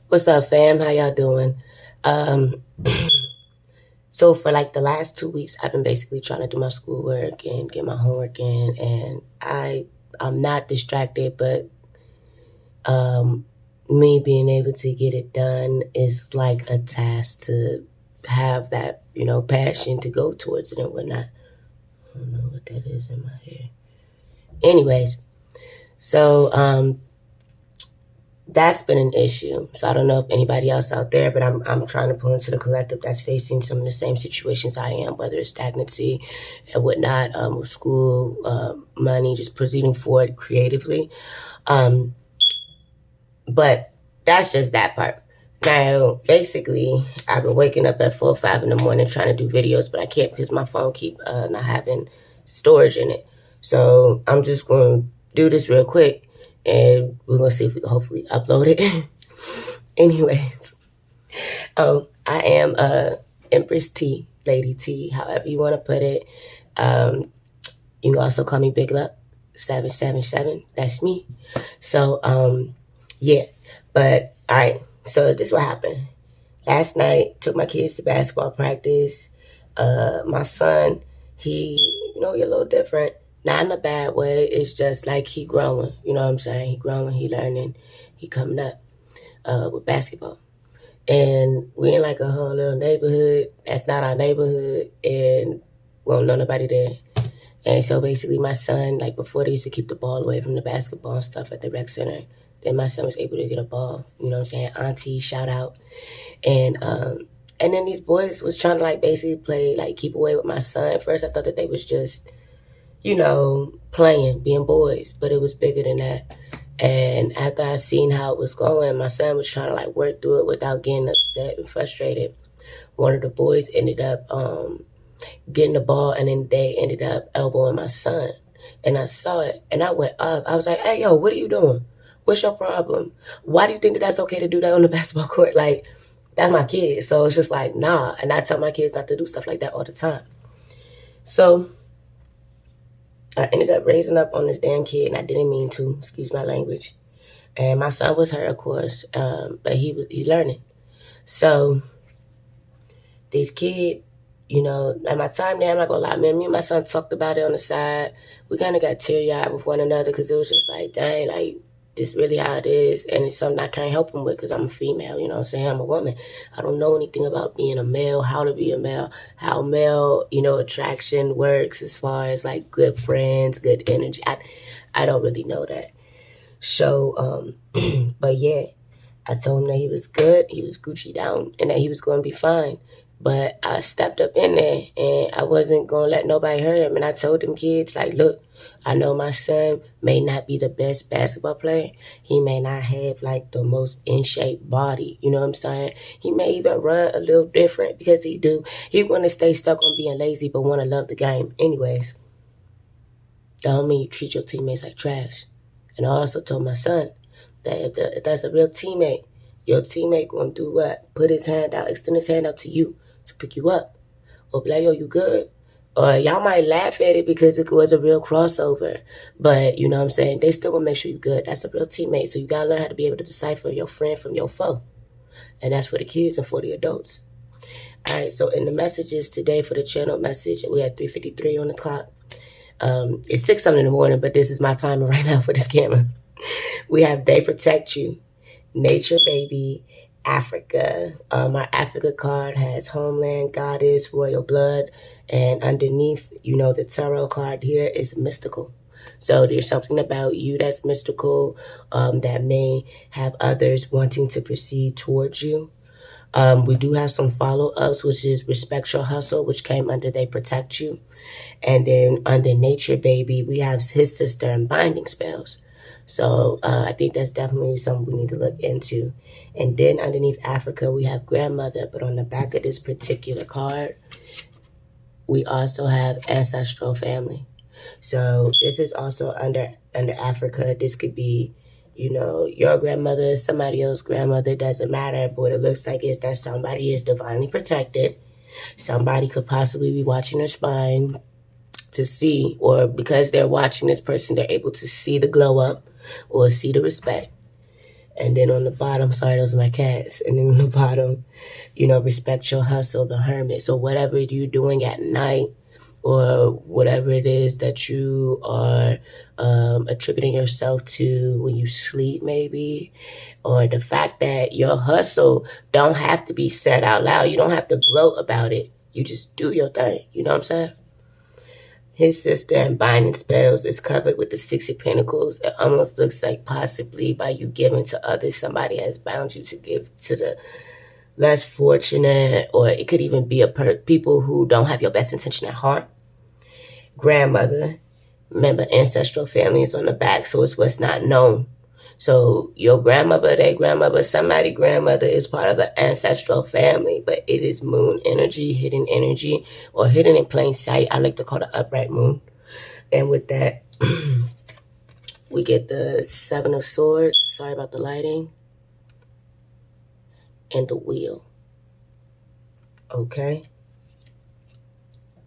What's up, fam? How y'all doing? Um, so for like the last 2 weeks, I've been basically trying to do my schoolwork and get my homework in, and I'm not distracted, but um, me being able to get it done is like a task to have that passion to go towards it and whatnot. I don't know what that is in my hair. Anyways, so that's been an issue. So I don't know if anybody else out there, but I'm trying to pull into the collective that's facing some of the same situations I am, whether it's stagnancy and whatnot, with school, money, just proceeding forward creatively. Um, but that's just that part. Now, basically, I've been waking up at 4 or 5 in the morning trying to do videos, but I can't because my phone keep not having storage in it. So I'm just going to do this real quick, and we're going to see if we can hopefully upload it. Anyways, I am Empress T, Lady T, however you want to put it. You can also call me Big Luck 777. That's me. So yeah, but all right. So this is what happened. Last night, took my kids to basketball practice. My son, he a little different. Not in a bad way. It's just like he growing. You know what I'm saying? He growing, he learning, he coming up with basketball. And we in like a whole little neighborhood. That's not our neighborhood, and we don't know nobody there. And so basically, my son, like before, they used to keep the ball away from the basketball and stuff at the rec center. Then my son was able to get a ball. You know what I'm saying? Auntie, shout out. And then these boys was trying to like basically play like keep away with my son. At first, I thought that they was just playing, being boys, but it was bigger than that. And after I seen how it was going, my son was trying to like work through it without getting upset and frustrated. One of the boys ended up getting the ball, and then they ended up elbowing my son. And I saw it, and I went up. I was like, "Hey, yo, what are you doing? What's your problem? Why do you think that that's okay to do that on the basketball court? Like, that's my kid." So it's just like, nah. And I tell my kids not to do stuff like that all the time. So I ended up raising up on this damn kid, and I didn't mean to. Excuse my language. And my son was hurt, of course, but he learning. So this kid, at my time there, I'm not gonna lie, man, me and my son talked about it on the side. We kind of got teary-eyed with one another because it was just like, dang, like, this really how it is. And it's something I can't help him with because I'm a female, you know what I'm saying? I'm a woman. I don't know anything about being a male, how to be a male, how male, attraction works as far as like good friends, good energy. I don't really know that. So, but yeah, I told him that he was good, he was Gucci down, and that he was going to be fine. But I stepped up in there, and I wasn't going to let nobody hurt him. And I told them kids, like, look, I know my son may not be the best basketball player. He may not have, like, the most in-shape body. You know what I'm saying? He may even run a little different because he want to stay stuck on being lazy but want to love the game. Anyways, that don't mean you treat your teammates like trash. And I also told my son that if that's a real teammate, your teammate gonna do what? Put his hand out, extend his hand out to you to pick you up. Or be like, yo, you good? Or y'all might laugh at it because it was a real crossover. But you know what I'm saying? They still gonna make sure you good. That's a real teammate. So you gotta learn how to be able to decipher your friend from your foe. And that's for the kids and for the adults. Alright, so in the messages today for the channel message, we had 3:53 on the clock. It's 6 something in the morning, but this is my timer right now for this camera. We have They Protect You, Nature Baby, Africa. Our Africa card has Homeland, Goddess, Royal Blood, and underneath, the tarot card here is mystical. So there's something about you that's mystical, that may have others wanting to proceed towards you. We do have some follow-ups, which is Respect Your Hustle, which came under They Protect You. And then under Nature Baby, we have his sister and Binding Spells. So I think that's definitely something we need to look into. And then underneath Africa, we have Grandmother. But on the back of this particular card, we also have Ancestral Family. So this is also under Africa. This could be, your grandmother, somebody else's grandmother, doesn't matter. But what it looks like is that somebody is divinely protected. Somebody could possibly be watching their spine to see, or because they're watching this person, they're able to see the glow up or see the respect. And then on the bottom, sorry, those are my cats. And then on the bottom, respect your hustle, the hermit. So whatever you're doing at night, or whatever it is that you are attributing yourself to when you sleep, maybe, or the fact that your hustle don't have to be said out loud. You don't have to gloat about it. You just do your thing. You know what I'm saying? His sister in binding spells is covered with the Six of Pentacles. It almost looks like possibly by you giving to others, somebody has bound you to give to the less fortunate, or it could even be people who don't have your best intention at heart. Grandmother, remember ancestral family is on the back, so it's what's not known. So your grandmother, their grandmother, somebody grandmother is part of an ancestral family, but it is moon energy, or hidden in plain sight. I like to call it upright moon. And with that, we get the Seven of Swords. Sorry about the lighting. And the Wheel. Okay?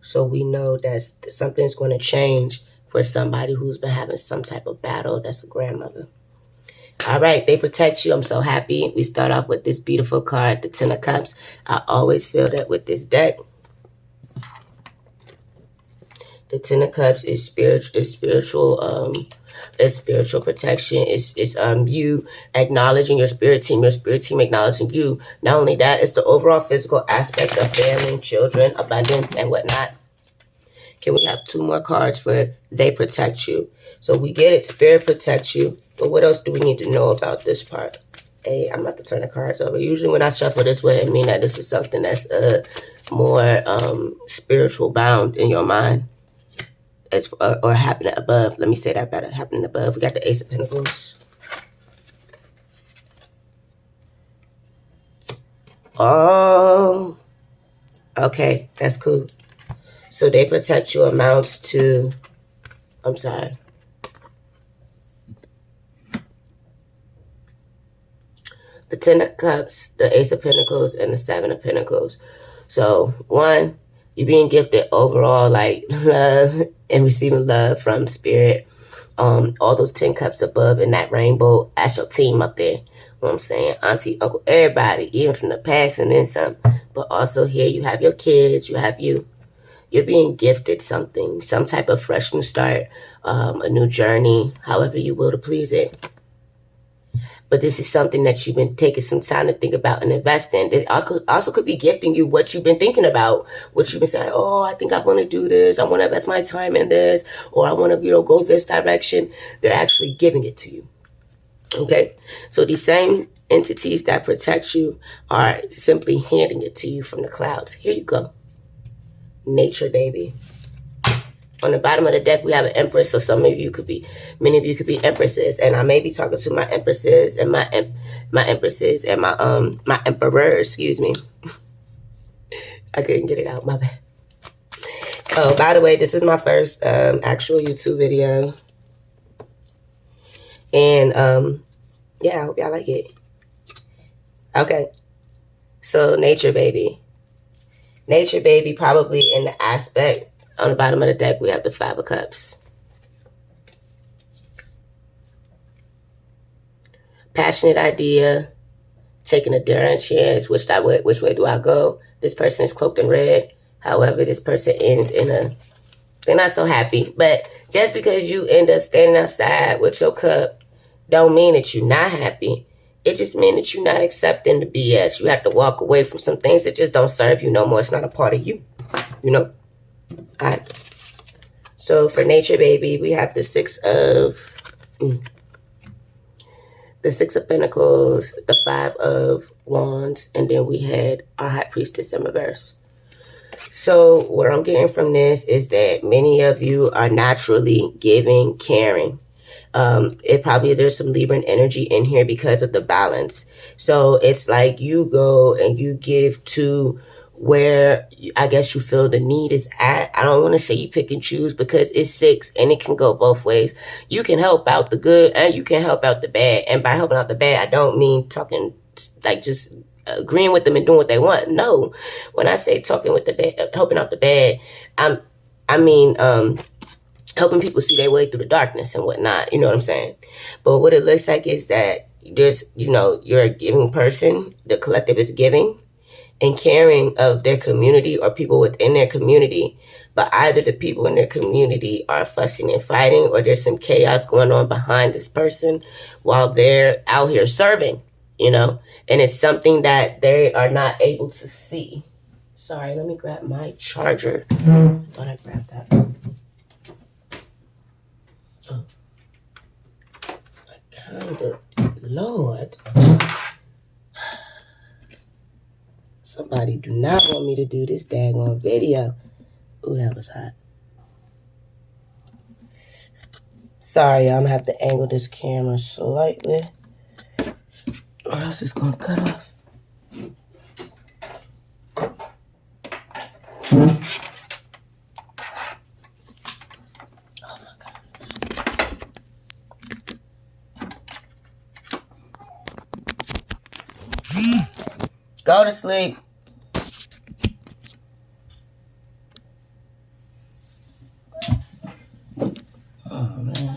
So we know that something's going to change for somebody who's been having some type of battle. That's a grandmother. All right, they protect you. I'm so happy. We start off with this beautiful card, the Ten of Cups. I always feel that with this deck. The Ten of Cups is spiritual protection. It's you acknowledging your spirit team acknowledging you. Not only that, it's the overall physical aspect of family, children, abundance, and whatnot. Can we have 2 more cards for they protect you? So we get it, spirit protects you. But what else do we need to know about this part? Hey, I'm about to turn the cards over. Usually when I shuffle this way, it means that this is something that's more spiritual bound in your mind. It's, or happening above. Let me say that better. Happening above. We got the Ace of Pentacles. Oh, okay, that's cool. So they protect you amounts to, I'm sorry. The Ten of Cups, the Ace of Pentacles, and the Seven of Pentacles. So, 1, you're being gifted overall, like, love and receiving love from spirit. All those 10 cups above in that rainbow, that's your team up there. You know what I'm saying? Auntie, uncle, everybody, even from the past and then some. But also here you have your kids, you have you. You're being gifted something, some type of fresh new start, a new journey, however you will to please it. But this is something that you've been taking some time to think about and invest in. This also could be gifting you what you've been thinking about, what you've been saying, oh, I think I want to do this. I want to invest my time in this, or I want to, go this direction. They're actually giving it to you. Okay? So these same entities that protect you are simply handing it to you from the clouds. Here you go. Nature, baby. On the bottom of the deck, we have an Empress. So many of you could be Empresses, and I may be talking to my Empresses and my Empresses and my Emperor. Excuse me, I couldn't get it out. My bad. Oh, by the way, this is my first actual YouTube video, and yeah, I hope y'all like it. Okay, so nature, baby. Nature, baby, probably in the aspect. On the bottom of the deck, we have the Five of Cups. Passionate idea, taking a daring chance. Which way do I go? This person is cloaked in red. However, this person ends in they're not so happy. But just because you end up standing outside with your cup, don't mean that you're not happy. It just means that you're not accepting the BS. You have to walk away from some things that just don't serve you no more. It's not a part of you, All right. So for nature, baby, we have the Six of Pentacles, the Five of Wands, and then we had our High Priestess in reverse. So what I'm getting from this is that many of you are naturally giving, caring. There's some Libran energy in here because of the balance. So it's like you go and you give to where I guess you feel the need is at. I don't want to say you pick and choose because it's 6 and it can go both ways. You can help out the good and you can help out the bad. And by helping out the bad, I don't mean talking like just agreeing with them and doing what they want. No, when I say talking with the bad, helping out the bad, I mean helping people see their way through the darkness and whatnot. You know what I'm saying? But what it looks like is that there's, you're a giving person. The collective is giving and caring of their community or people within their community. But either the people in their community are fussing and fighting, or there's some chaos going on behind this person while they're out here serving, and it's something that they are not able to see. Sorry, let me grab my charger. I thought I grabbed that. Oh. Lord. Somebody do not want me to do this daggone video. Ooh, that was hot. Sorry, I'm gonna have to angle this camera slightly, or else it's gonna cut off. Oh my God. Go to sleep. Oh man.